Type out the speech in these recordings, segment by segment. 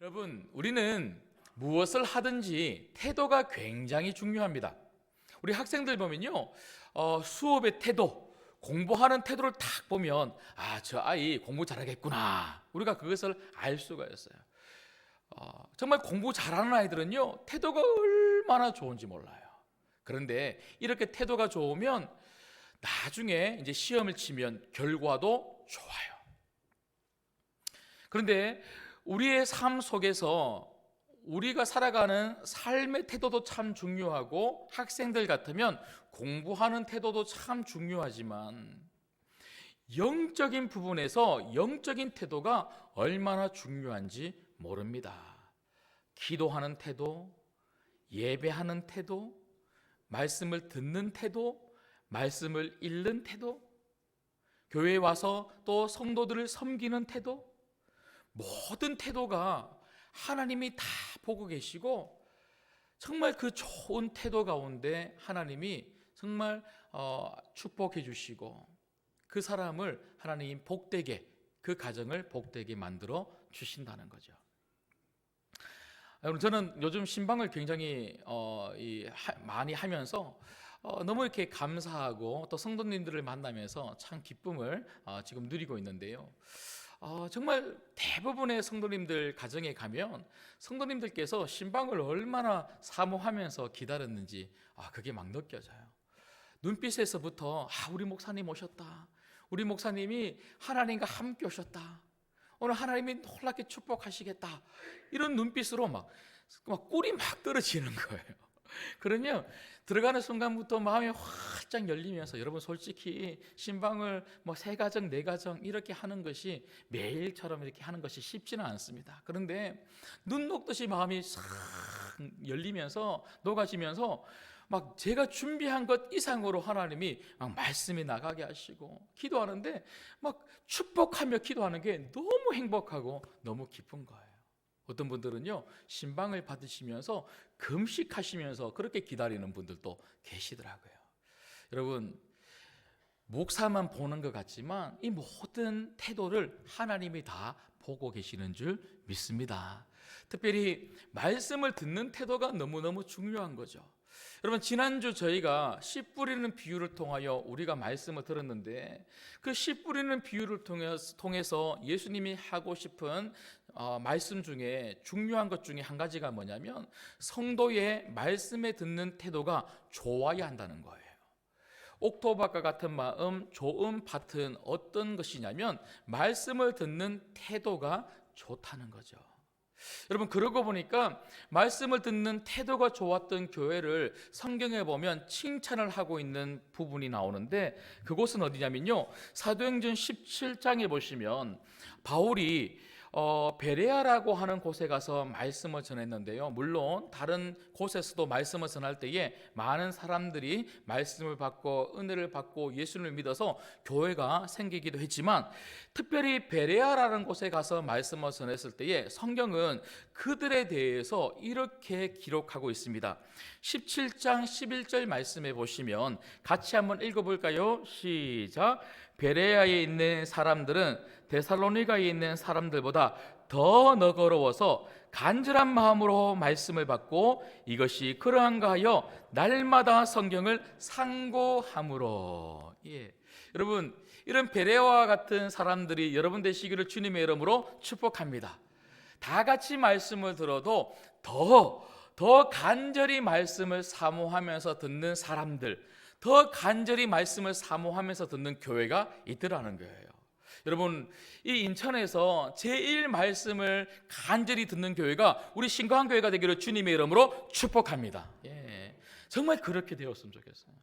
여러분, 우리는 무엇을 하든지 태도가 굉장히 중요합니다. 우리 학생들 보면요, 수업의 태도, 공부하는 태도를 딱 보면 저 아이 공부 잘하겠구나, 우리가 그것을 알 수가 있어요. 정말 공부 잘하는 아이들은요, 태도가 얼마나 좋은지 몰라요. 그런데 이렇게 태도가 좋으면 나중에 이제 시험을 치면 결과도 좋아요. 그런데 우리의 삶 속에서 우리가 살아가는 삶의 태도도 참 중요하고, 학생들 같으면 공부하는 태도도 참 중요하지만, 영적인 부분에서 영적인 태도가 얼마나 중요한지 모릅니다. 기도하는 태도, 예배하는 태도, 말씀을 듣는 태도, 말씀을 읽는 태도, 교회에 와서 또 성도들을 섬기는 태도, 모든 태도가 하나님이 다 보고 계시고, 정말 그 좋은 태도 가운데 하나님이 정말 축복해 주시고, 그 사람을 하나님 복되게, 그 가정을 복되게 만들어 주신다는 거죠. 여러분, 저는 요즘 신방을 굉장히 많이 하면서 너무 이렇게 감사하고 또 성도님들을 만나면서 참 기쁨을 지금 누리고 있는데요. 정말 대부분의 성도님들 가정에 가면 성도님들께서 신방을 얼마나 사모하면서 기다렸는지 그게 막 느껴져요. 눈빛에서부터 우리 목사님 오셨다, 우리 목사님이 하나님과 함께 오셨다, 오늘 하나님이 놀랍게 축복하시겠다, 이런 눈빛으로 막 꿀이 막 떨어지는 거예요. 그러면 들어가는 순간부터 마음이 활짝 열리면서, 여러분 솔직히 신방을 3가정 4가정 이렇게 하는 것이 매일처럼 이렇게 하는 것이 쉽지는 않습니다. 그런데 눈 녹듯이 마음이 싹 열리면서 녹아지면서 막 제가 준비한 것 이상으로 하나님이 막 말씀이 나가게 하시고, 기도하는데 막 축복하며 기도하는 게 너무 행복하고 너무 기쁜 거예요. 어떤 분들은요, 신방을 받으시면서 금식하시면서 그렇게 기다리는 분들도 계시더라고요. 여러분, 목사만 보는 것 같지만 이 모든 태도를 하나님이 다 보고 계시는 줄 믿습니다. 특별히 말씀을 듣는 태도가 너무너무 중요한 거죠. 여러분, 지난주 저희가 씨 뿌리는 비유를 통하여 우리가 말씀을 들었는데, 그 씨 뿌리는 비유를 통해서 예수님이 하고 싶은 말씀 중에 중요한 것 중에 한 가지가 뭐냐면, 성도의 말씀에 듣는 태도가 좋아야 한다는 거예요. 옥토밭과 같은 마음, 좋은 밭은 어떤 것이냐면 말씀을 듣는 태도가 좋다는 거죠. 여러분, 그러고 보니까 말씀을 듣는 태도가 좋았던 교회를 성경에 보면 칭찬을 하고 있는 부분이 나오는데, 그곳은 어디냐면요, 사도행전 17장에 보시면 바울이 베레아라고 하는 곳에 가서 말씀을 전했는데요, 물론 다른 곳에서도 말씀을 전할 때에 많은 사람들이 말씀을 받고 은혜를 받고 예수를 믿어서 교회가 생기기도 했지만, 특별히 베레아라는 곳에 가서 말씀을 전했을 때에 성경은 그들에 대해서 이렇게 기록하고 있습니다. 17장 11절 말씀에 보시면 같이 한번 읽어볼까요? 시작. 베레아에 있는 사람들은 데살로니가에 있는 사람들보다 더 너그러워서 간절한 마음으로 말씀을 받고 이것이 그러한가 하여 날마다 성경을 상고함으로. 여러분, 이런 베레아와 같은 사람들이 여러분 되시기를 주님의 이름으로 축복합니다. 다 같이 말씀을 들어도 더 간절히 말씀을 사모하면서 듣는 사람들, 더 간절히 말씀을 사모하면서 듣는 교회가 있더라는 거예요. 여러분, 이 인천에서 제일 말씀을 간절히 듣는 교회가 우리 신광교회가 되기를 주님의 이름으로 축복합니다. 정말 그렇게 되었으면 좋겠어요.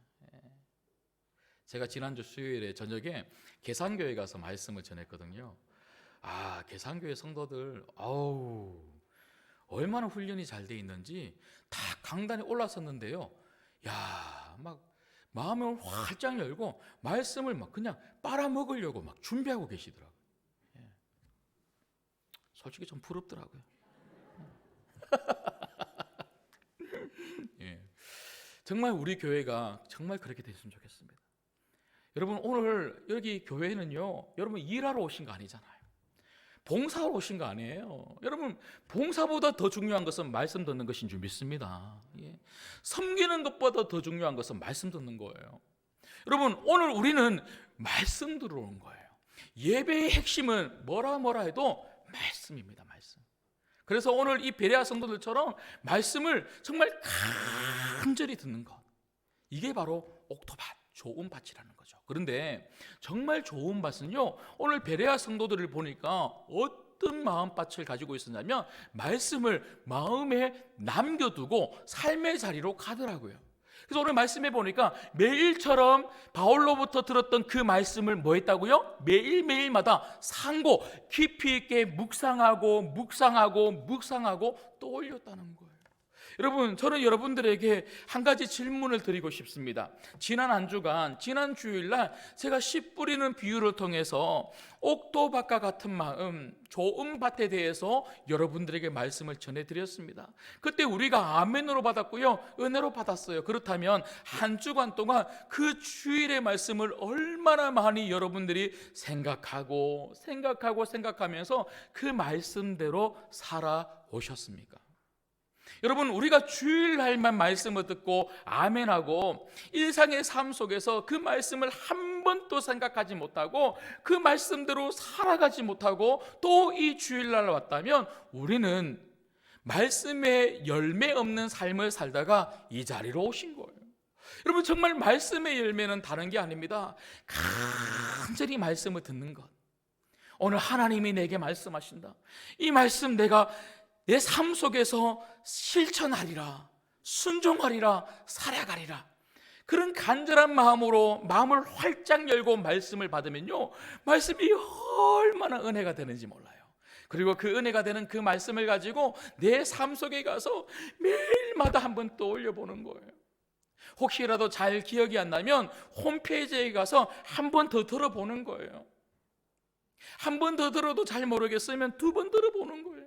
제가 지난주 수요일에 저녁에 계산교회 가서 말씀을 전했거든요. 계산교회 성도들 얼마나 훈련이 잘 돼 있는지 다 강단에 올라섰는데요, 막 마음을 활짝 열고 말씀을 막 그냥 빨아먹으려고 막 준비하고 계시더라고요. 솔직히 좀 부럽더라고요. 정말 우리 교회가 정말 그렇게 됐으면 좋겠습니다. 여러분, 오늘 여기 교회는요, 여러분 일하러 오신 거 아니잖아요. 봉사하러 오신 거 아니에요. 여러분, 봉사보다 더 중요한 것은 말씀 듣는 것인 줄 믿습니다. 예. 섬기는 것보다 더 중요한 것은 말씀 듣는 거예요. 여러분, 오늘 우리는 말씀 들으러 온 거예요. 예배의 핵심은 뭐라 해도 말씀입니다. 말씀. 그래서 오늘 이 베레아 성도들처럼 말씀을 정말 간절히 듣는 것, 이게 바로 옥토밭, 좋은 밭이라는 거죠. 그런데 정말 좋은 밭은요, 오늘 베레아 성도들을 보니까 어떤 마음밭을 가지고 있었냐면 말씀을 마음에 남겨두고 삶의 자리로 가더라고요. 그래서 오늘 말씀해 보니까 매일처럼 바울로부터 들었던 그 말씀을 뭐 했다고요? 매일매일마다 상고 깊이 있게 묵상하고 또 올렸다는 거예요. 여러분, 저는 여러분들에게 한 가지 질문을 드리고 싶습니다. 지난 한 주간, 지난 주일날 제가 씨 뿌리는 비유를 통해서 옥토밭과 같은 마음, 좋은 밭에 대해서 여러분들에게 말씀을 전해드렸습니다. 그때 우리가 아멘으로 받았고요, 은혜로 받았어요. 그렇다면 한 주간 동안 그 주일의 말씀을 얼마나 많이 여러분들이 생각하면서 그 말씀대로 살아오셨습니까? 여러분, 우리가 주일날만 말씀을 듣고 아멘하고 일상의 삶 속에서 그 말씀을 한 번도 생각하지 못하고 그 말씀대로 살아가지 못하고 또 이 주일날 왔다면 우리는 말씀의 열매 없는 삶을 살다가 이 자리로 오신 거예요. 여러분, 정말 말씀의 열매는 다른 게 아닙니다. 간절히 말씀을 듣는 것. 오늘 하나님이 내게 말씀하신다. 이 말씀 내가 내 삶 속에서 실천하리라, 순종하리라, 살아가리라. 그런 간절한 마음으로 마음을 활짝 열고 말씀을 받으면요, 말씀이 얼마나 은혜가 되는지 몰라요. 그리고 그 은혜가 되는 그 말씀을 가지고 내 삶 속에 가서 매일마다 한번 떠올려 보는 거예요. 혹시라도 잘 기억이 안 나면 홈페이지에 가서 한 번 더 들어보는 거예요. 한 번 더 들어도 잘 모르겠으면 두 번 들어보는 거예요.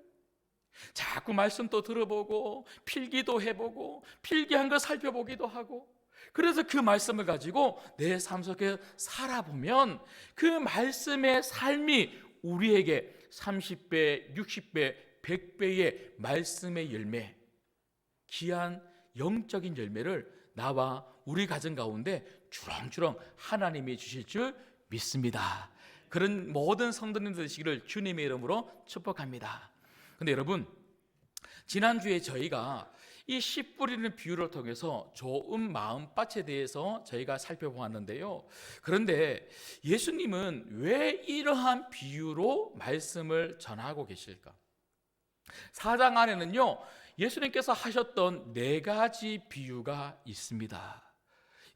자꾸 말씀 또 들어보고 필기도 해보고 필기한 거 살펴보기도 하고, 그래서 그 말씀을 가지고 내 삶 속에 살아보면 그 말씀의 삶이 우리에게 30배, 60배, 100배의 말씀의 열매, 귀한 영적인 열매를 나와 우리 가정 가운데 주렁주렁 하나님이 주실 줄 믿습니다. 그런 모든 성도님들 되시기를 주님의 이름으로 축복합니다. 근데 여러분, 지난주에 저희가 이 씨 뿌리는 비유를 통해서 좋은 마음밭에 대해서 저희가 살펴보았는데요. 그런데 예수님은 왜 이러한 비유로 말씀을 전하고 계실까? 4장 안에는요, 예수님께서 하셨던 4가지 비유가 있습니다.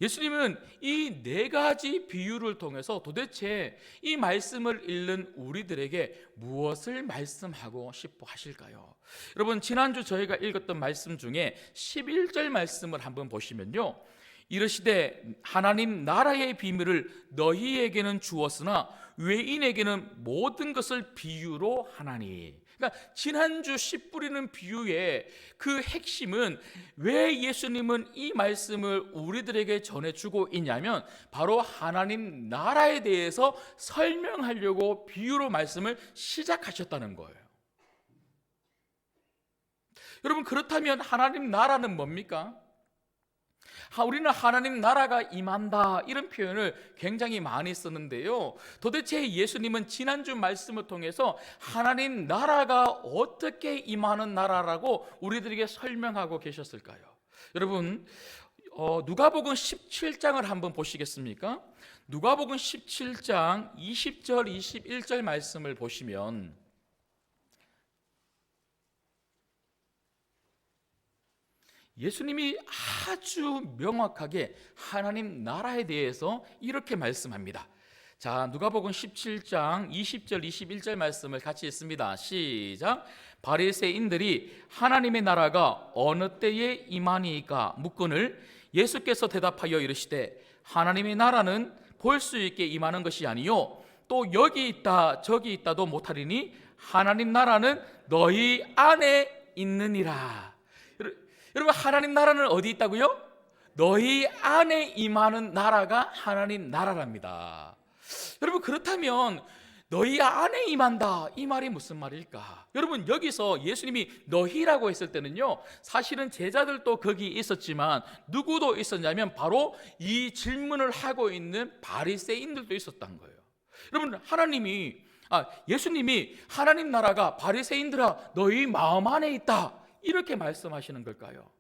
예수님은 이 4가지 비유를 통해서 도대체 이 말씀을 읽는 우리들에게 무엇을 말씀하고 싶어 하실까요? 여러분, 지난주 저희가 읽었던 말씀 중에 11절 말씀을 한번 보시면요, 이르시되 하나님 나라의 비밀을 너희에게는 주었으나 외인에게는 모든 것을 비유로 하나니. 그러니까 지난주 씨 뿌리는 비유의 그 핵심은 왜 예수님은 이 말씀을 우리들에게 전해주고 있냐면 바로 하나님 나라에 대해서 설명하려고 비유로 말씀을 시작하셨다는 거예요. 여러분, 그렇다면 하나님 나라는 뭡니까? 우리는 하나님 나라가 임한다, 이런 표현을 굉장히 많이 쓰는데요, 도대체 예수님은 지난주 말씀을 통해서 하나님 나라가 어떻게 임하는 나라라고 우리들에게 설명하고 계셨을까요? 여러분, 누가복음 17장을 한번 보시겠습니까? 누가복음 17장 20절 21절 말씀을 보시면 예수님이 아주 명확하게 하나님 나라에 대해서 이렇게 말씀합니다. 자, 누가복음 17장 20절 21절 말씀을 같이 읽습니다. 시작. 바리새인들이 하나님의 나라가 어느 때에 임하니까 묻거늘 예수께서 대답하여 이르시되 하나님의 나라는 볼 수 있게 임하는 것이 아니요 또 여기 있다 저기 있다도 못하리니 하나님 나라는 너희 안에 있느니라. 여러분, 하나님 나라는 어디 있다고요? 너희 안에 임하는 나라가 하나님 나라랍니다. 여러분, 그렇다면 너희 안에 임한다. 이 말이 무슨 말일까? 여러분, 여기서 예수님이 너희라고 했을 때는요, 사실은 제자들도 거기 있었지만 누구도 있었냐면 바로 이 질문을 하고 있는 바리새인들도 있었던 거예요. 여러분, 예수님이 하나님 나라가 바리새인들아 너희 마음 안에 있다 이렇게 말씀하시는 걸까요?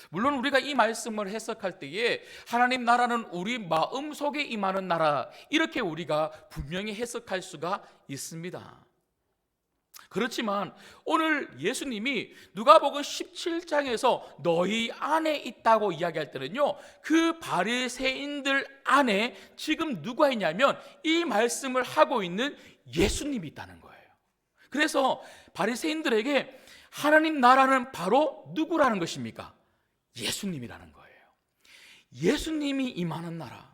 물론 우리가 이 말씀을 해석할 때에 하나님 나라는 우리 마음 속에 임하는 나라, 이렇게 우리가 분명히 해석할 수가 있습니다. 그렇지만 오늘 예수님이 누가복음 17장에서 너희 안에 있다고 이야기할 때는요, 그 바리새인들 안에 지금 누가 있냐면 이 말씀을 하고 있는 예수님이 있다는 거예요. 그래서 바리새인들에게 하나님 나라는 바로 누구라는 것입니까? 예수님이라는 거예요. 예수님이 임하는 나라,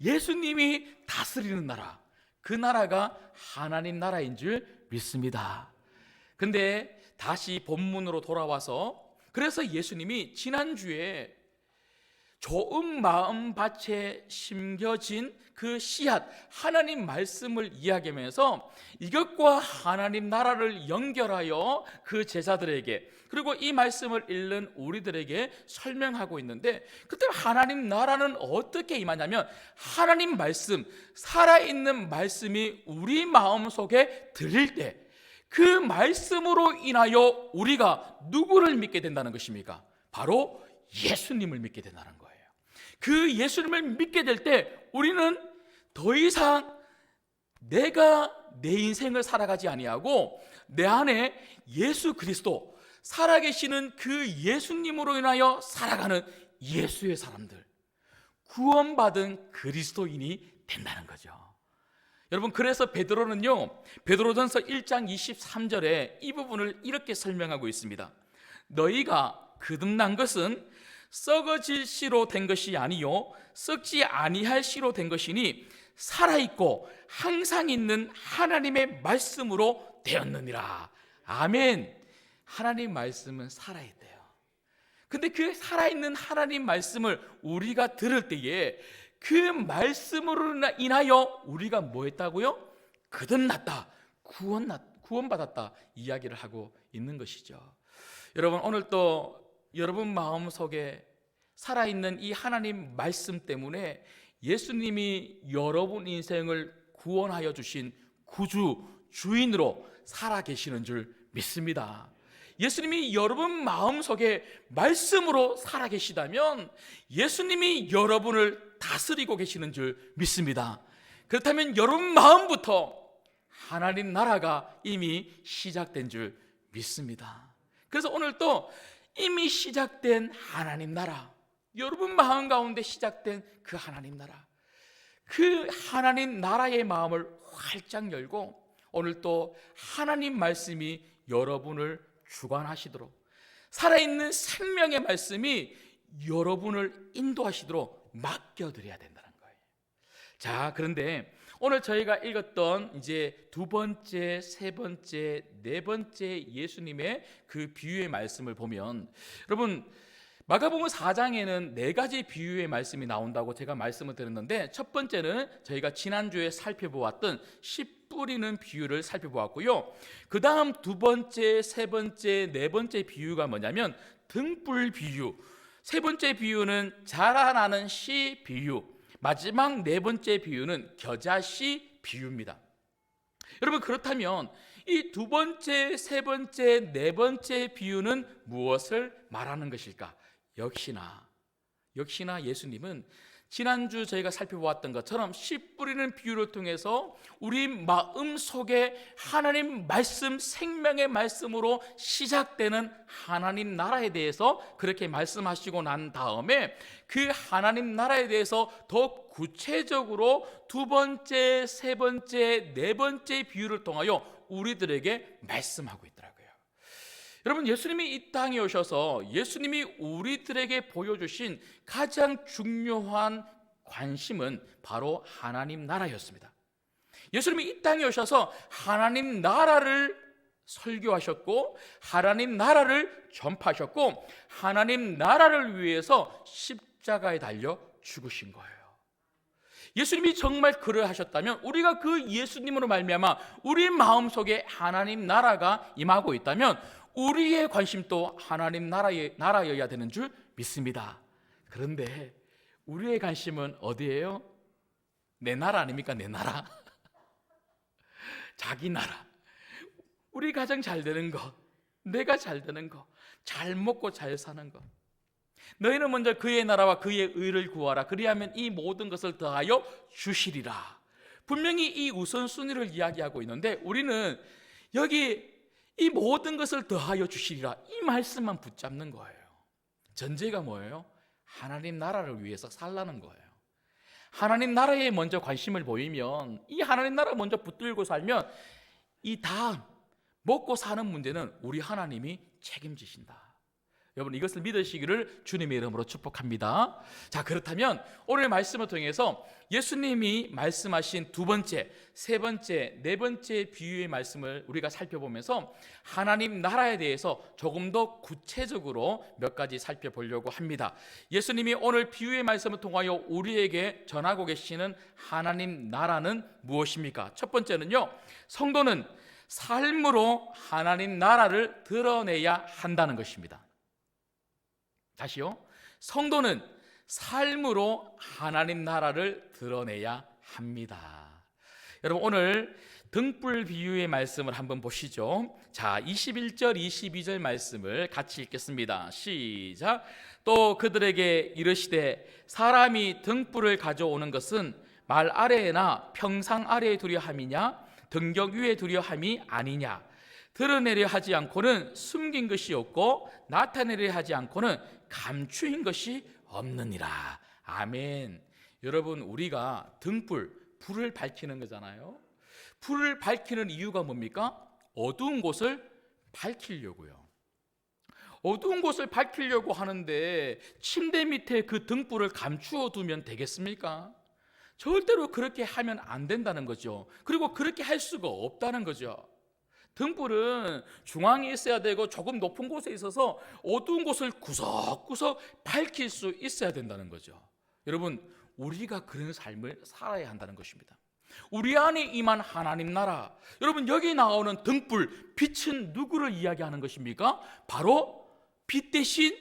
예수님이 다스리는 나라, 그 나라가 하나님 나라인 줄 믿습니다. 근데 다시 본문으로 돌아와서, 그래서 예수님이 지난주에 좋은 마음밭에 심겨진 그 씨앗, 하나님 말씀을 이야기하면서 이것과 하나님 나라를 연결하여 그 제자들에게, 그리고 이 말씀을 읽는 우리들에게 설명하고 있는데, 그때 하나님 나라는 어떻게 임하냐면 하나님 말씀, 살아있는 말씀이 우리 마음속에 들릴 때 그 말씀으로 인하여 우리가 누구를 믿게 된다는 것입니까? 바로 예수님을 믿게 된다는 거예요. 그 예수님을 믿게 될 때 우리는 더 이상 내가 내 인생을 살아가지 아니하고 내 안에 예수 그리스도, 살아계시는 그 예수님으로 인하여 살아가는 예수의 사람들, 구원받은 그리스도인이 된다는 거죠. 여러분, 그래서 베드로는요, 베드로전서 1장 23절에 이 부분을 이렇게 설명하고 있습니다. 너희가 거듭난 것은 썩어질 씨로 된 것이 아니요 썩지 아니할 씨로 된 것이니 살아있고 항상 있는 하나님의 말씀으로 되었느니라. 아멘. 하나님 말씀은 살아있대요. 근데 그 살아있는 하나님 말씀을 우리가 들을 때에 그 말씀으로 인하여 우리가 뭐 했다고요? 거듭났다, 구원받았다 이야기를 하고 있는 것이죠. 여러분, 오늘 또 여러분 마음속에 살아있는 이 하나님 말씀 때문에 예수님이 여러분 인생을 구원하여 주신 구주, 주인으로 살아계시는 줄 믿습니다. 예수님이 여러분 마음속에 말씀으로 살아계시다면 예수님이 여러분을 다스리고 계시는 줄 믿습니다. 그렇다면 여러분 마음부터 하나님 나라가 이미 시작된 줄 믿습니다. 그래서 오늘 또 이미 시작된 하나님 나라, 여러분 마음 가운데 시작된 그 하나님 나라, 그 하나님 나라의 마음을 활짝 열고 오늘 또 하나님 말씀이 여러분을 주관하시도록, 살아있는 생명의 말씀이 여러분을 인도하시도록 맡겨드려야 된다는 거예요. 자, 그런데 오늘 저희가 읽었던 이제 두 번째, 세 번째, 네 번째 예수님의 그 비유의 말씀을 보면, 여러분 마가복음 4장에는 네 가지 비유의 말씀이 나온다고 제가 말씀을 드렸는데, 첫 번째는 저희가 지난주에 살펴보았던 씨 뿌리는 비유를 살펴보았고요. 그 다음 두 번째, 세 번째, 네 번째 비유가 뭐냐면 등불 비유, 세 번째 비유는 자라나는 씨 비유, 마지막 네 번째 비유는 겨자씨 비유입니다. 여러분, 그렇다면 이 두 번째, 세 번째, 네 번째 비유는 무엇을 말하는 것일까? 역시나 예수님은 지난주 저희가 살펴보았던 것처럼 씨 뿌리는 비유를 통해서 우리 마음속에 하나님 말씀, 생명의 말씀으로 시작되는 하나님 나라에 대해서 그렇게 말씀하시고 난 다음에 그 하나님 나라에 대해서 더 구체적으로 두 번째, 세 번째, 네 번째 비유를 통하여 우리들에게 말씀하고 있더라고요. 여러분, 예수님이 이 땅에 오셔서 예수님이 우리들에게 보여주신 가장 중요한 관심은 바로 하나님 나라였습니다. 예수님이 이 땅에 오셔서 하나님 나라를 설교하셨고 하나님 나라를 전파하셨고 하나님 나라를 위해서 십자가에 달려 죽으신 거예요. 예수님이 정말 그러하셨다면, 우리가 그 예수님으로 말미암아 우리 마음속에 하나님 나라가 임하고 있다면 우리의 관심도 하나님 나라여야 되는 줄 믿습니다. 그런데 우리의 관심은 어디예요? 내 나라 아닙니까? 내 나라. 자기 나라. 우리 가정 잘 되는 거, 내가 잘 되는 거, 잘 먹고 잘 사는 거. 너희는 먼저 그의 나라와 그의 의를 구하라. 그리하면 이 모든 것을 더하여 주시리라. 분명히 이 우선순위를 이야기하고 있는데, 우리는 여기 이 모든 것을 더하여 주시리라, 이 말씀만 붙잡는 거예요. 전제가 뭐예요? 하나님 나라를 위해서 살라는 거예요. 하나님 나라에 먼저 관심을 보이면, 이 하나님 나라 먼저 붙들고 살면 이 다음 먹고 사는 문제는 우리 하나님이 책임지신다. 여러분, 이것을 믿으시기를 주님의 이름으로 축복합니다. 자, 그렇다면 오늘 말씀을 통해서 예수님이 말씀하신 두 번째, 세 번째, 네 번째 비유의 말씀을 우리가 살펴보면서 하나님 나라에 대해서 조금 더 구체적으로 몇 가지 살펴보려고 합니다. 예수님이 오늘 비유의 말씀을 통하여 우리에게 전하고 계시는 하나님 나라는 무엇입니까? 첫 번째는요, 성도는 삶으로 하나님 나라를 드러내야 한다는 것입니다. 다시요. 성도는 삶으로 하나님 나라를 드러내야 합니다. 여러분, 오늘 등불 비유의 말씀을 한번 보시죠. 자, 21절 22절 말씀을 같이 읽겠습니다. 시작. 또 그들에게 이르시되 사람이 등불을 가져오는 것은 말 아래나 평상 아래에 두려 함이냐 등경 위에 두려 함이 아니냐. 드러내려 하지 않고는 숨긴 것이 없고 나타내려 하지 않고는 감추인 것이 없느니라. 아멘. 여러분, 우리가 불을 밝히는 거잖아요. 불을 밝히는 이유가 뭡니까? 어두운 곳을 밝히려고요. 어두운 곳을 밝히려고 하는데 침대 밑에 그 등불을 감추어 두면 되겠습니까? 절대로 그렇게 하면 안 된다는 거죠. 그리고 그렇게 할 수가 없다는 거죠. 등불은 중앙에 있어야 되고 조금 높은 곳에 있어서 어두운 곳을 구석구석 밝힐 수 있어야 된다는 거죠. 여러분, 우리가 그런 삶을 살아야 한다는 것입니다. 우리 안에 임한 하나님 나라, 여러분, 여기 나오는 등불, 빛은 누구를 이야기하는 것입니까? 바로 빛 대신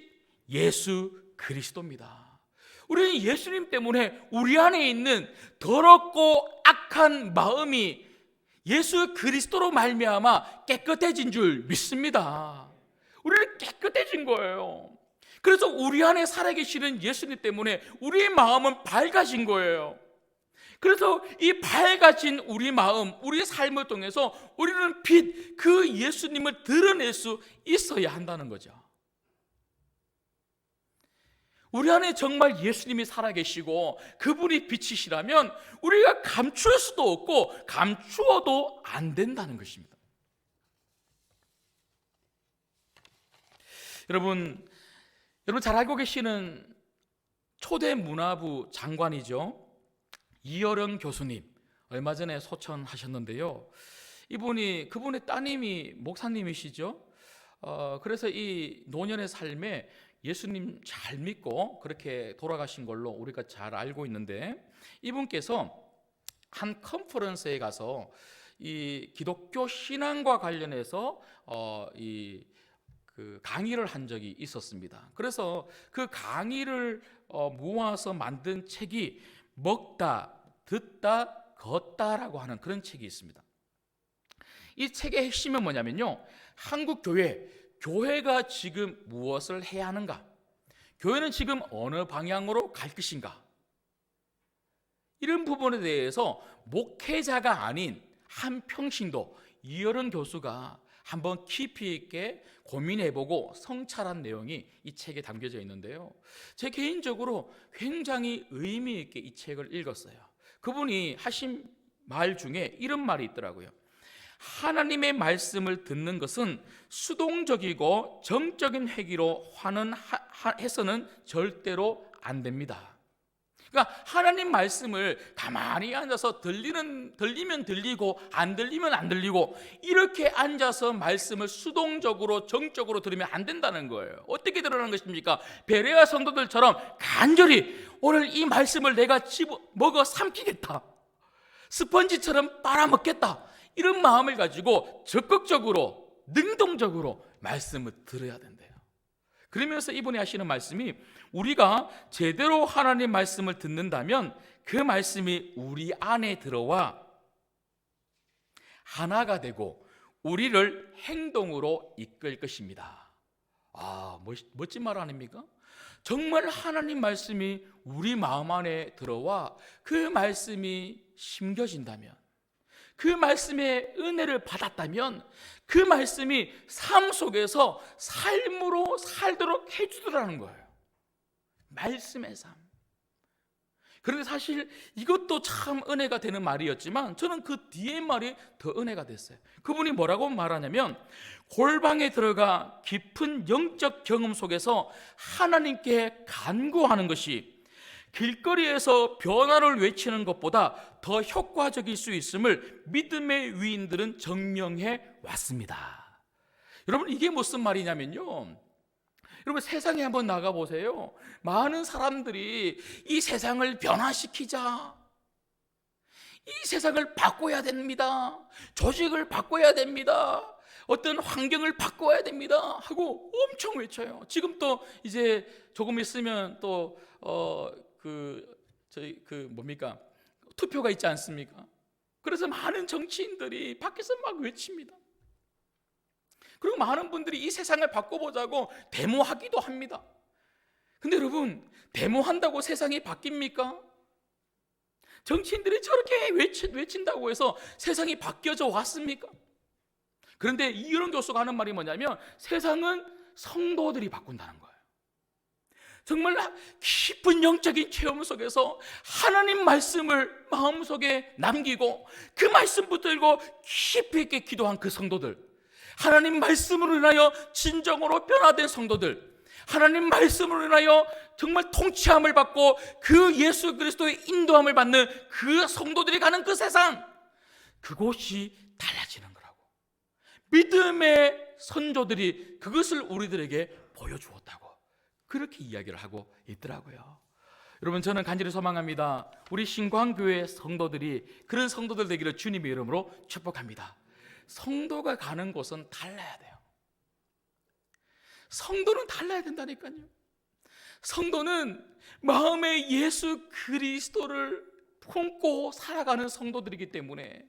예수 그리스도입니다. 우리는 예수님 때문에 우리 안에 있는 더럽고 악한 마음이 예수 그리스도로 말미암아 깨끗해진 줄 믿습니다. 우리는 깨끗해진 거예요. 그래서 우리 안에 살아계시는 예수님 때문에 우리의 마음은 밝아진 거예요. 그래서 이 밝아진 우리 마음, 우리의 삶을 통해서 우리는 빛, 그 예수님을 드러낼 수 있어야 한다는 거죠. 우리 안에 정말 예수님이 살아계시고 그분이 빛이시라면 우리가 감출 수도 없고 감추어도 안 된다는 것입니다. 여러분 잘 알고 계시는 초대 문화부 장관이죠. 이어령 교수님, 얼마 전에 소천하셨는데요. 그분의 따님이 목사님이시죠. 그래서 이 노년의 삶에 예수님 잘 믿고 그렇게 돌아가신 걸로 우리가 잘 알고 있는데, 이분께서 한 컨퍼런스에 가서 이 기독교 신앙과 관련해서 그 강의를 한 적이 있었습니다. 그래서 그 강의를 모아서 만든 책이 먹다, 듣다, 걷다라고 하는 그런 책이 있습니다. 이 책의 핵심은 뭐냐면요, 한국 교회가 지금 무엇을 해야 하는가, 교회는 지금 어느 방향으로 갈 것인가, 이런 부분에 대해서 목회자가 아닌 한 평신도 이어른 교수가 한번 깊이 있게 고민해보고 성찰한 내용이 이 책에 담겨져 있는데요, 제 개인적으로 굉장히 의미 있게 이 책을 읽었어요. 그분이 하신 말 중에 이런 말이 있더라고요. 하나님의 말씀을 듣는 것은 수동적이고 정적인 회기로 해서는 절대로 안 됩니다. 그러니까 하나님 말씀을 가만히 앉아서 들리면 들리고 안 들리면 안 들리고 이렇게 앉아서 말씀을 수동적으로 정적으로 들으면 안 된다는 거예요. 어떻게 들으라는 것입니까? 베레아 성도들처럼 간절히 오늘 이 말씀을 내가 먹어 삼키겠다, 스펀지처럼 빨아먹겠다, 이런 마음을 가지고 적극적으로 능동적으로 말씀을 들어야 된대요. 그러면서 이분이 하시는 말씀이, 우리가 제대로 하나님 말씀을 듣는다면 그 말씀이 우리 안에 들어와 하나가 되고 우리를 행동으로 이끌 것입니다. 멋진 말 아닙니까? 정말 하나님 말씀이 우리 마음 안에 들어와 그 말씀이 심겨진다면, 그 말씀의 은혜를 받았다면 그 말씀이 삶 속에서 삶으로 살도록 해주더라는 거예요. 말씀의 삶. 그런데 사실 이것도 참 은혜가 되는 말이었지만 저는 그 뒤에 말이 더 은혜가 됐어요. 그분이 뭐라고 말하냐면, 골방에 들어가 깊은 영적 경험 속에서 하나님께 간구하는 것이 길거리에서 변화를 외치는 것보다 더 효과적일 수 있음을 믿음의 위인들은 증명해 왔습니다. 여러분, 이게 무슨 말이냐면요, 여러분 세상에 한번 나가보세요. 많은 사람들이 이 세상을 변화시키자, 이 세상을 바꿔야 됩니다, 조직을 바꿔야 됩니다, 어떤 환경을 바꿔야 됩니다 하고 엄청 외쳐요. 지금 또 이제 조금 있으면 또 투표가 있지 않습니까? 그래서 많은 정치인들이 밖에서 막 외칩니다. 그리고 많은 분들이 이 세상을 바꿔보자고 데모하기도 합니다. 근데 여러분, 데모한다고 세상이 바뀝니까? 정치인들이 저렇게 외친다고 해서 세상이 바뀌어져 왔습니까? 그런데 이런 교수가 하는 말이 뭐냐면, 세상은 성도들이 바꾼다는 거예요. 정말 깊은 영적인 체험 속에서 하나님 말씀을 마음속에 남기고 그 말씀 붙들고 깊이 있게 기도한 그 성도들, 하나님 말씀으로 인하여 진정으로 변화된 성도들, 하나님 말씀으로 인하여 정말 통치함을 받고 그 예수 그리스도의 인도함을 받는 그 성도들이 가는 그 세상, 그곳이 달라지는 거라고 믿음의 선조들이 그것을 우리들에게 보여주었다고 그렇게 이야기를 하고 있더라고요. 여러분, 저는 간절히 소망합니다. 우리 신광교회 성도들이 그런 성도들 되기를 주님의 이름으로 축복합니다. 성도가 가는 곳은 달라야 돼요. 성도는 달라야 된다니까요. 성도는 마음에 예수 그리스도를 품고 살아가는 성도들이기 때문에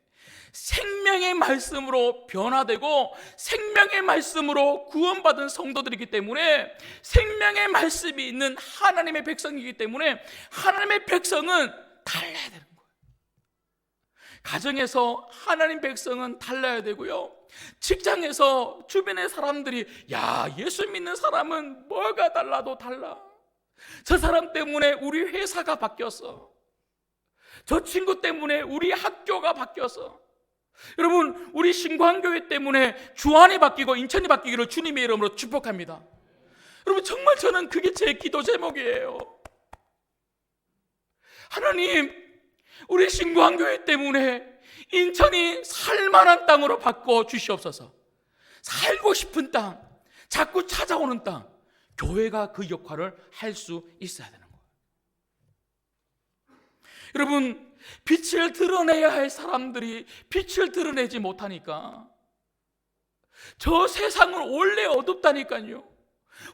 생명의 말씀으로 변화되고 생명의 말씀으로 구원받은 성도들이기 때문에 생명의 말씀이 있는 하나님의 백성이기 때문에 하나님의 백성은 달라야 되는 거예요. 가정에서 하나님 백성은 달라야 되고요, 직장에서 주변의 사람들이 예수 믿는 사람은 뭐가 달라도 달라, 저 사람 때문에 우리 회사가 바뀌었어, 저 친구 때문에 우리 학교가 바뀌었어, 여러분 우리 신광교회 때문에 주안이 바뀌고 인천이 바뀌기를 주님의 이름으로 축복합니다. 여러분, 정말 저는 그게 제 기도 제목이에요. 하나님, 우리 신광교회 때문에 인천이 살만한 땅으로 바꿔 주시옵소서. 살고 싶은 땅, 자꾸 찾아오는 땅, 교회가 그 역할을 할 수 있어야 되는 거예요. 여러분, 빛을 드러내야 할 사람들이 빛을 드러내지 못하니까 저 세상은 원래 어둡다니까요.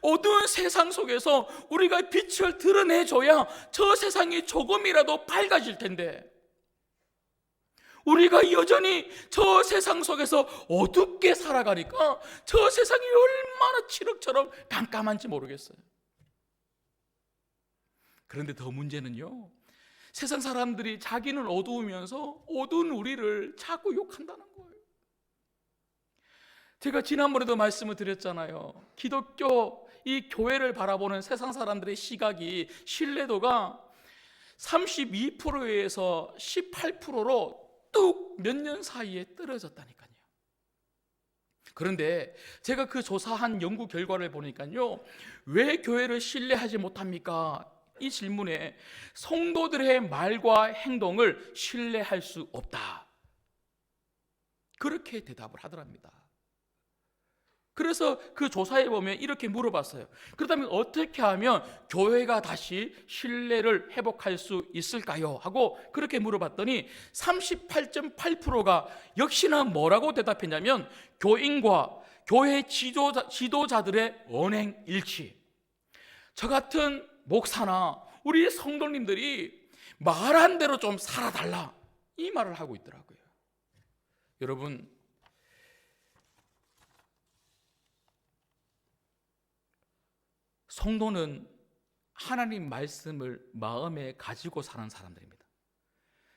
어두운 세상 속에서 우리가 빛을 드러내줘야 저 세상이 조금이라도 밝아질 텐데, 우리가 여전히 저 세상 속에서 어둡게 살아가니까 저 세상이 얼마나 칠흑처럼 깜깜한지 모르겠어요. 그런데 더 문제는요, 세상 사람들이 자기는 어두우면서 어두운 우리를 자꾸 욕한다는 거예요. 제가 지난번에도 말씀을 드렸잖아요. 기독교 이 교회를 바라보는 세상 사람들의 시각이, 신뢰도가 32%에서 18%로 뚝 몇 년 사이에 떨어졌다니까요. 그런데 제가 그 조사한 연구 결과를 보니까요, 왜 교회를 신뢰하지 못합니까? 이 질문에 성도들의 말과 행동을 신뢰할 수 없다, 그렇게 대답을 하더랍니다. 그래서 그 조사에 보면 이렇게 물어봤어요. 그렇다면 어떻게 하면 교회가 다시 신뢰를 회복할 수 있을까요? 하고 그렇게 물어봤더니 38.8%가 역시나 뭐라고 대답했냐면 교인과 교회 지도자들의 언행 일치. 저 같은 목사나 우리 성도님들이 말한 대로 좀 살아달라, 이 말을 하고 있더라고요. 여러분, 성도는 하나님 말씀을 마음에 가지고 사는 사람들입니다.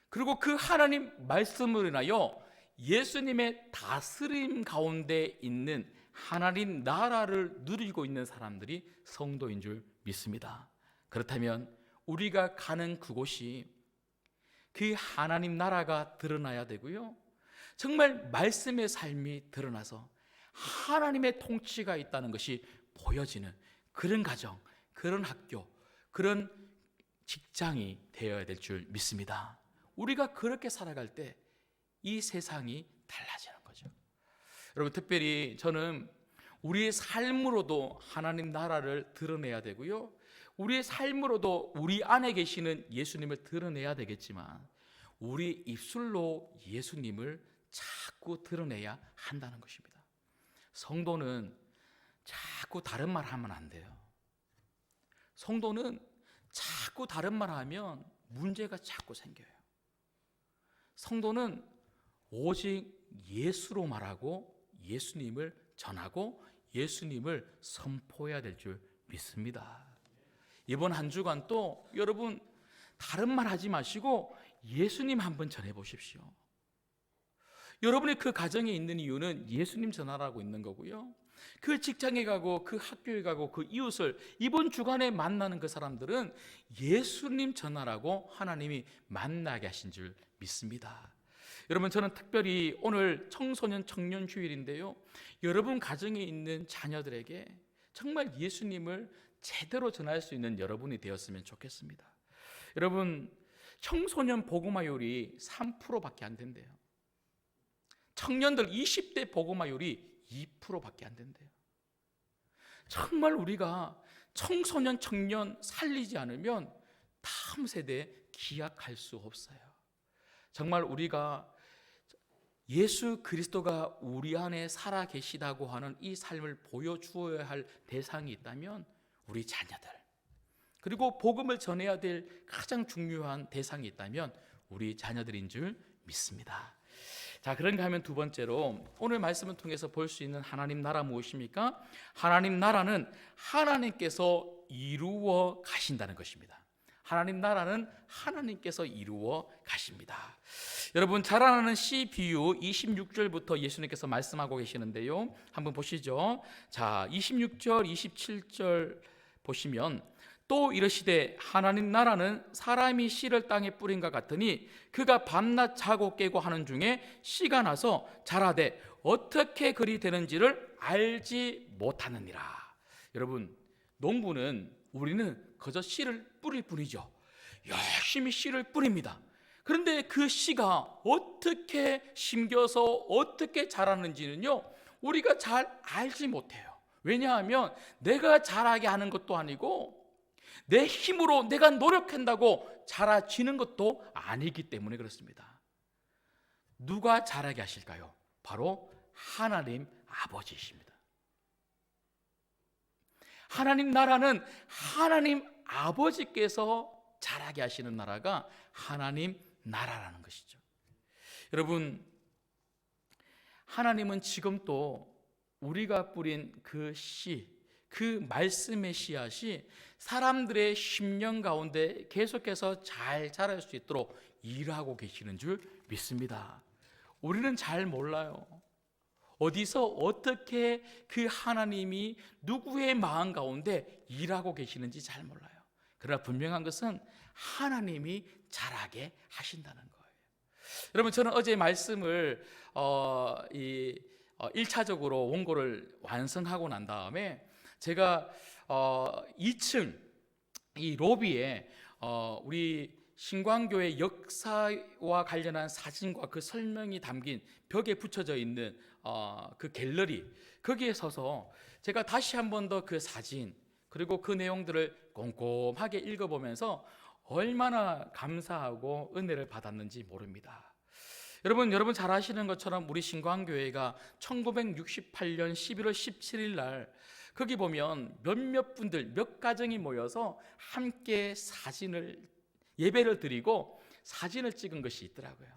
그리고 그 하나님 말씀을 인하여 예수님의 다스림 가운데 있는 하나님 나라를 누리고 있는 사람들이 성도인 줄 믿습니다. 그렇다면 우리가 가는 그곳이 그 하나님 나라가 드러나야 되고요, 정말 말씀의 삶이 드러나서 하나님의 통치가 있다는 것이 보여지는 그런 가정, 그런 학교, 그런 직장이 되어야 될 줄 믿습니다. 우리가 그렇게 살아갈 때 이 세상이 달라지는 거죠. 여러분, 특별히 저는 우리의 삶으로도 하나님 나라를 드러내야 되고요, 우리의 삶으로도 우리 안에 계시는 예수님을 드러내야 되겠지만 우리 입술로 예수님을 자꾸 드러내야 한다는 것입니다. 성도는 자꾸 다른 말 하면 안 돼요. 성도는 자꾸 다른 말 하면 문제가 자꾸 생겨요. 성도는 오직 예수로 말하고 예수님을 전하고 예수님을 선포해야 될 줄 믿습니다. 이번 한 주간 또 여러분 다른 말 하지 마시고 예수님 한번 전해 보십시오. 여러분의 그 가정에 있는 이유는 예수님 전하라고 있는 거고요, 그 직장에 가고 그 학교에 가고 그 이웃을 이번 주간에 만나는 그 사람들은 예수님 전하라고 하나님이 만나게 하신 줄 믿습니다. 여러분, 저는 특별히 오늘 청소년 청년 주일인데요, 여러분 가정에 있는 자녀들에게 정말 예수님을 제대로 전할 수 있는 여러분이 되었으면 좋겠습니다. 여러분, 청소년 복음화율이 3%밖에 안 된대요. 청년들 20대 복음화율이 2%밖에 안 된대요. 정말 우리가 청소년 청년 살리지 않으면 다음 세대에 기약할 수 없어요. 정말 우리가 예수 그리스도가 우리 안에 살아 계시다고 하는 이 삶을 보여주어야 할 대상이 있다면 우리 자녀들, 그리고 복음을 전해야 될 가장 중요한 대상이 있다면 우리 자녀들인 줄 믿습니다. 자, 그런가 하면 두 번째로 오늘 말씀을 통해서 볼 수 있는 하나님 나라 무엇입니까? 하나님 나라는 하나님께서 이루어 가신다는 것입니다. 하나님 나라는 하나님께서 이루어 가십니다. 여러분, 자라나는 씨 비유 26절부터 예수님께서 말씀하고 계시는데요, 한번 보시죠. 자, 26절 27절 보시면 또 이르시되 하나님 나라는 사람이 씨를 땅에 뿌린 것 같으니 그가 밤낮 자고 깨고 하는 중에 씨가 나서 자라되 어떻게 그리 되는지를 알지 못하느니라. 여러분, 농부는 우리는 그저 씨를 뿌릴 뿐이죠. 열심히 씨를 뿌립니다. 그런데 그 씨가 어떻게 심겨서 어떻게 자라는지는요, 우리가 잘 알지 못해요. 왜냐하면 내가 자라게 하는 것도 아니고 내 힘으로 내가 노력한다고 자라지는 것도 아니기 때문에 그렇습니다. 누가 자라게 하실까요? 바로 하나님 아버지이십니다. 하나님 나라는 하나님 아버지께서 자라게 하시는 나라가 하나님 나라라는 것이죠. 여러분, 하나님은 지금도 우리가 뿌린 그 씨, 그 말씀의 씨앗이 사람들의 심령 가운데 계속해서 잘 자랄 수 있도록 일하고 계시는 줄 믿습니다. 우리는 잘 몰라요. 어디서 어떻게 그 하나님이 누구의 마음 가운데 일하고 계시는지 잘 몰라요. 그러나 분명한 것은 하나님이 자라게 하신다는 거예요. 여러분, 저는 어제 말씀을 1차적으로 원고를 완성하고 난 다음에 제가 2층 이 로비에 우리 신광교회 역사와 관련한 사진과 그 설명이 담긴 벽에 붙여져 있는 그 갤러리, 거기에 서서 제가 다시 한 번 더 그 사진 그리고 그 내용들을 꼼꼼하게 읽어보면서 얼마나 감사하고 은혜를 받았는지 모릅니다. 여러분 잘 아시는 것처럼 우리 신광교회가 1968년 11월 17일 날 거기 보면 몇몇 분들, 몇 가정이 모여서 함께 예배를 드리고 사진을 찍은 것이 있더라고요.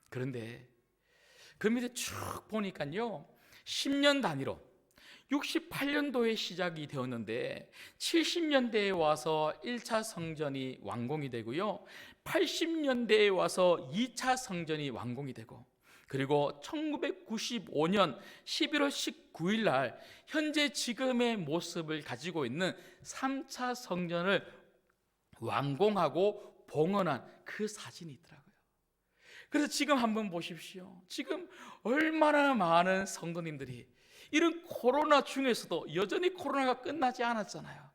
그런데 그 밑에 쭉 보니까요, 10년 단위로 68년도에 시작이 되었는데 70년대에 와서 1차 성전이 완공이 되고요, 80년대에 와서 2차 성전이 완공이 되고, 그리고 1995년 11월 19일 날 현재 지금의 모습을 가지고 있는 3차 성전을 완공하고 봉헌한 그 사진이 있더라고요. 그래서 지금 한번 보십시오. 지금 얼마나 많은 성도님들이 이런 코로나 중에서도 여전히 코로나가 끝나지 않았잖아요.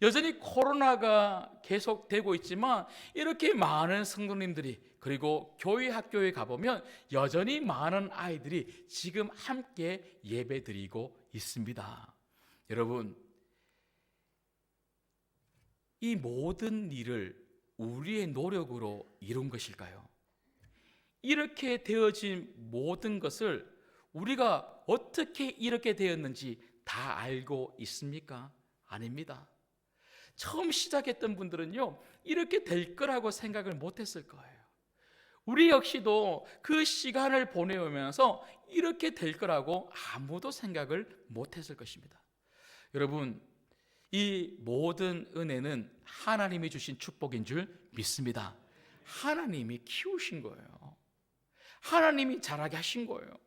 여전히 코로나가 계속되고 있지만 이렇게 많은 성도님들이, 그리고 교회 학교에 가보면 여전히 많은 아이들이 지금 함께 예배드리고 있습니다. 여러분, 이 모든 일을 우리의 노력으로 이룬 것일까요? 이렇게 되어진 모든 것을 우리가 어떻게 이렇게 되었는지 다 알고 있습니까? 아닙니다. 처음 시작했던 분들은요, 이렇게 될 거라고 생각을 못했을 거예요. 우리 역시도 그 시간을 보내오면서 이렇게 될 거라고 아무도 생각을 못했을 것입니다. 여러분, 이 모든 은혜는 하나님이 주신 축복인 줄 믿습니다. 하나님이 키우신 거예요. 하나님이 자라게 하신 거예요.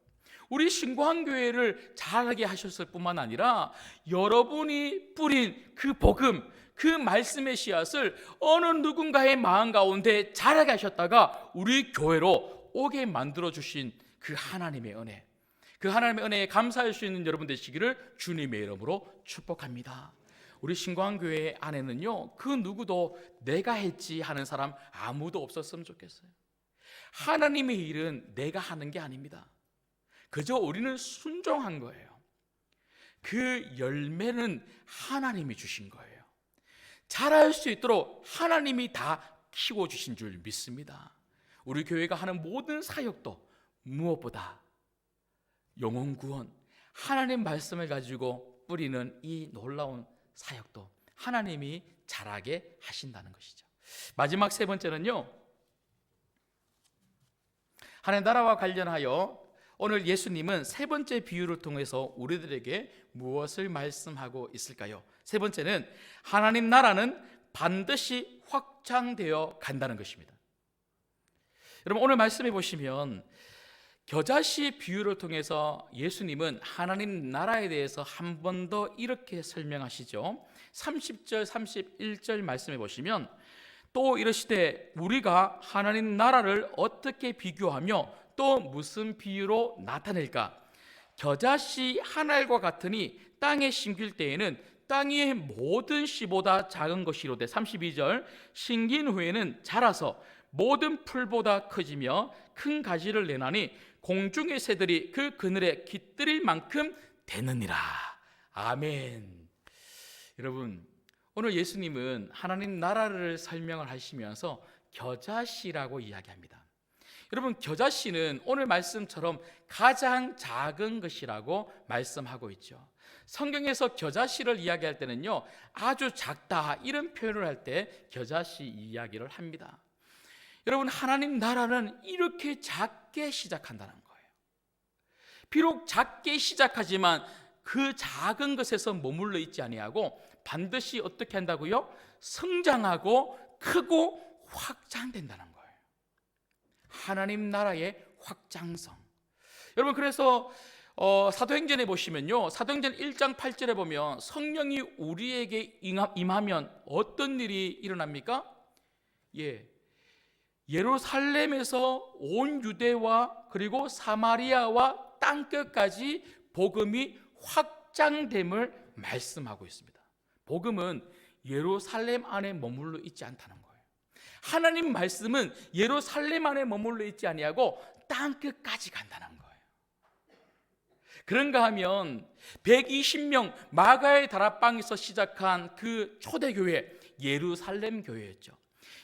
우리 신광교회를 자라게 하셨을 뿐만 아니라 여러분이 뿌린 그 복음, 그 말씀의 씨앗을 어느 누군가의 마음 가운데 자라게 하셨다가 우리 교회로 오게 만들어 주신 그 하나님의 은혜, 그 하나님의 은혜에 감사할 수 있는 여러분 되시기를 주님의 이름으로 축복합니다. 우리 신광교회 안에는요, 그 누구도 내가 했지 하는 사람 아무도 없었으면 좋겠어요. 하나님의 일은 내가 하는 게 아닙니다. 그저 우리는 순종한 거예요. 그 열매는 하나님이 주신 거예요. 자랄 수 있도록 하나님이 다 키워주신 줄 믿습니다. 우리 교회가 하는 모든 사역도 무엇보다 영혼 구원, 하나님 말씀을 가지고 뿌리는 이 놀라운 사역도 하나님이 자라게 하신다는 것이죠. 마지막 세 번째는요, 하나님 나라와 관련하여 오늘 예수님은 세 번째 비유를 통해서 우리들에게 무엇을 말씀하고 있을까요? 세 번째는 하나님 나라는 반드시 확장되어 간다는 것입니다. 여러분, 오늘 말씀해 보시면 겨자씨 비유를 통해서 예수님은 하나님 나라에 대해서 한 번 더 이렇게 설명하시죠. 30절 31절 말씀해 보시면, 또 이르시되 우리가 하나님 나라를 어떻게 비교하며 또 무슨 비유로 나타낼까? 겨자씨 한 알과 같으니 땅에 심길 때에는 땅 위의 모든 씨보다 작은 것이로되, 32절 심긴 후에는 자라서 모든 풀보다 커지며 큰 가지를 내나니 공중의 새들이 그 그늘에 깃들일 만큼 되느니라. 아멘. 여러분, 오늘 예수님은 하나님 나라를 설명을 하시면서 겨자씨라고 이야기합니다. 여러분, 겨자씨는 오늘 말씀처럼 가장 작은 것이라고 말씀하고 있죠. 성경에서 겨자씨를 이야기할 때는요, 아주 작다 이런 표현을 할 때 겨자씨 이야기를 합니다. 여러분, 하나님 나라는 이렇게 작게 시작한다는 거예요. 비록 작게 시작하지만 그 작은 것에서 머물러 있지 아니하고 반드시 어떻게 한다고요? 성장하고 크고 확장된다는 거예요. 하나님 나라의 확장성. 여러분, 그래서 사도행전에 보시면요, 사도행전 1장 8절에 보면 성령이 우리에게 임하면 어떤 일이 일어납니까? 예루살렘에서 온 유대와 그리고 사마리아와 땅끝까지 복음이 확장됨을 말씀하고 있습니다. 복음은 예루살렘 안에 머물러 있지 않다는 거예요. 하나님 말씀은 예루살렘 안에 머물러 있지 아니하고 땅끝까지 간다는 거예요. 그런가 하면 120명 마가의 다락방에서 시작한 그 초대교회, 예루살렘 교회였죠.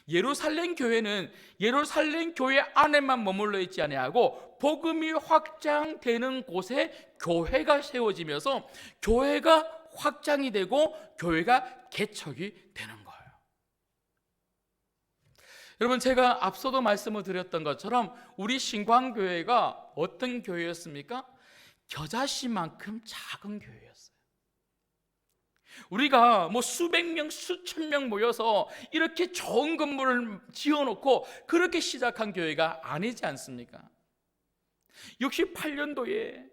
예루살렘 교회는 예루살렘 교회 안에만 머물러 있지 아니하고 복음이 확장되는 곳에 교회가 세워지면서 교회가 확장이 되고 교회가 개척이 되는 거예요. 여러분, 제가 앞서도 말씀을 드렸던 것처럼 우리 신광교회가 어떤 교회였습니까? 겨자씨만큼 작은 교회였어요. 우리가 뭐 수백 명, 수천 명 모여서 이렇게 좋은 건물을 지어놓고 그렇게 시작한 교회가 아니지 않습니까? 68년도에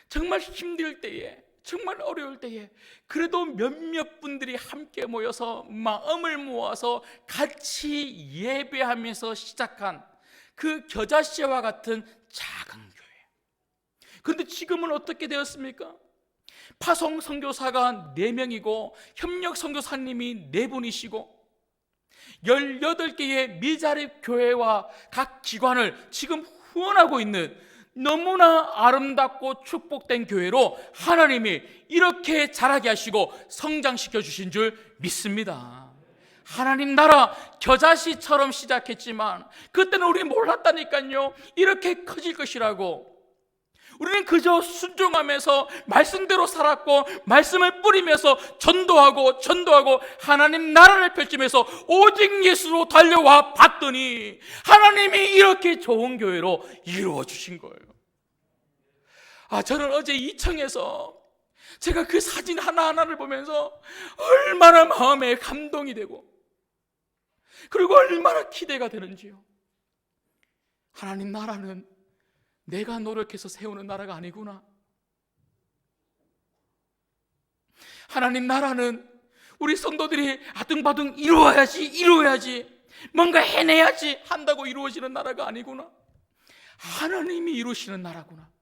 정말 힘들 때에, 정말 어려울 때에 그래도 몇몇 분들이 함께 모여서 마음을 모아서 같이 예배하면서 시작한 그 겨자씨와 같은 작은 교회. 그런데 지금은 어떻게 되었습니까? 파송 선교사가 4명이고 협력 선교사님이 4분이시고 18개의 미자립 교회와 각 기관을 지금 후원하고 있는 너무나 아름답고 축복된 교회로 하나님이 이렇게 자라게 하시고 성장시켜 주신 줄 믿습니다. 하나님 나라 겨자씨처럼 시작했지만 그때는 우리 몰랐다니까요. 이렇게 커질 것이라고. 우리는 그저 순종하면서 말씀대로 살았고 말씀을 뿌리면서 전도하고 하나님 나라를 펼치면서 오직 예수로 달려와 봤더니 하나님이 이렇게 좋은 교회로 이루어 주신 거예요. 저는 어제 이청에서 제가 그 사진 하나하나를 보면서 얼마나 마음에 감동이 되고 그리고 얼마나 기대가 되는지요. 하나님 나라는 내가 노력해서 세우는 나라가 아니구나. 하나님 나라는 우리 성도들이 아둥바둥 이루어야지 뭔가 해내야지 한다고 이루어지는 나라가 아니구나. 하나님이 이루시는 나라구나.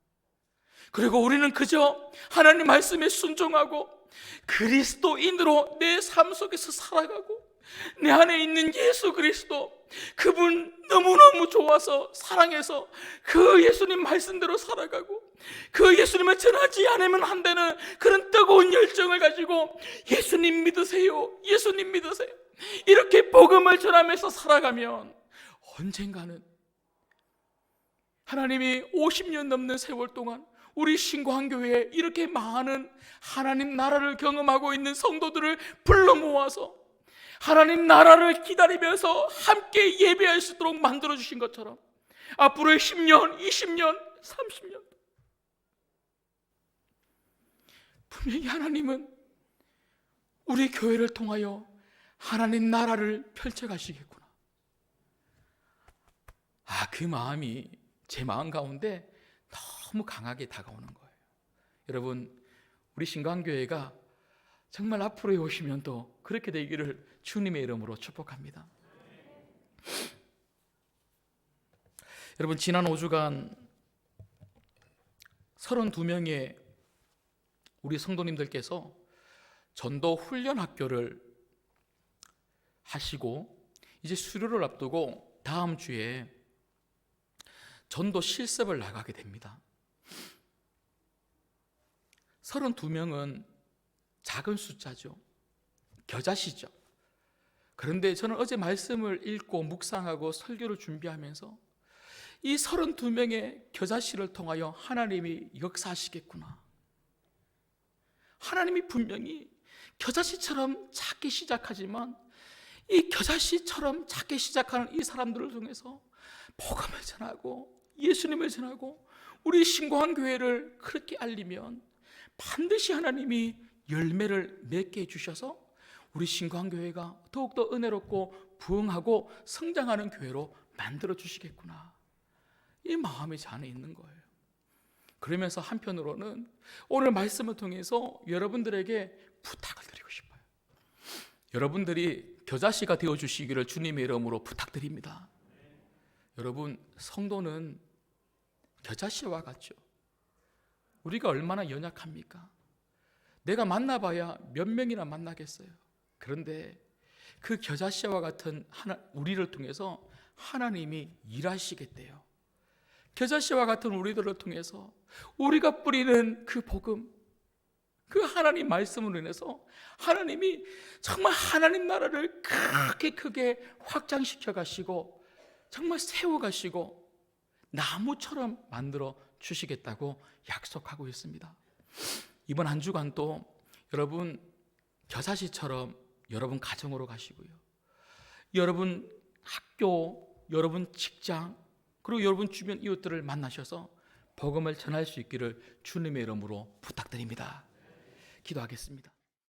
그리고 우리는 그저 하나님 말씀에 순종하고 그리스도인으로 내 삶 속에서 살아가고 내 안에 있는 예수 그리스도, 그분 너무너무 좋아서 사랑해서 그 예수님 말씀대로 살아가고 그 예수님을 전하지 않으면 안 되는 그런 뜨거운 열정을 가지고 예수님 믿으세요, 예수님 믿으세요, 이렇게 복음을 전하면서 살아가면 언젠가는 하나님이 50년 넘는 세월 동안 우리 신광교회에 이렇게 많은 하나님 나라를 경험하고 있는 성도들을 불러 모아서 하나님 나라를 기다리면서 함께 예배할 수 있도록 만들어주신 것처럼 앞으로의 10년, 20년, 30년 분명히 하나님은 우리 교회를 통하여 하나님 나라를 펼쳐가시겠구나. 그 마음이 제 마음 가운데 너무 강하게 다가오는 거예요. 여러분, 우리 신광교회가 정말 앞으로의 50년도 그렇게 되기를 주님의 이름으로 축복합니다. 여러분, 지난 5주간 32명의 우리 성도님들께서 전도 훈련 학교를 하시고 이제 수료를 앞두고 다음 주에 전도 실습을 나가게 됩니다. 32명은 작은 숫자죠. 겨자씨죠. 그런데 저는 어제 말씀을 읽고 묵상하고 설교를 준비하면서 이 32명의 겨자씨를 통하여 하나님이 역사하시겠구나. 하나님이 분명히 겨자씨처럼 작게 시작하지만 이 겨자씨처럼 작게 시작하는 이 사람들을 통해서 복음을 전하고 예수님을 전하고 우리 신광교회를 그렇게 알리면 반드시 하나님이 열매를 맺게 해주셔서 우리 신광교회가 더욱더 은혜롭고 부흥하고 성장하는 교회로 만들어 주시겠구나. 이 마음이 제 안에 있는 거예요. 그러면서 한편으로는 오늘 말씀을 통해서 여러분들에게 부탁을 드리고 싶어요. 여러분들이 겨자씨가 되어주시기를 주님의 이름으로 부탁드립니다. 여러분, 성도는 겨자씨와 같죠. 우리가 얼마나 연약합니까? 내가 만나봐야 몇 명이나 만나겠어요. 그런데 그 겨자씨와 같은 우리를 통해서 하나님이 일하시겠대요. 겨자씨와 같은 우리들을 통해서 우리가 뿌리는 그 복음, 그 하나님 말씀으로 인해서 하나님이 정말 하나님 나라를 크게 확장시켜 가시고 정말 세워 가시고 나무처럼 만들어 주시겠다고 약속하고 있습니다. 이번 한 주간도 여러분 겨자씨처럼 여러분 가정으로 가시고요, 여러분 학교, 여러분 직장, 그리고 여러분 주변 이웃들을 만나셔서 복음을 전할 수 있기를 주님의 이름으로 부탁드립니다. 기도하겠습니다.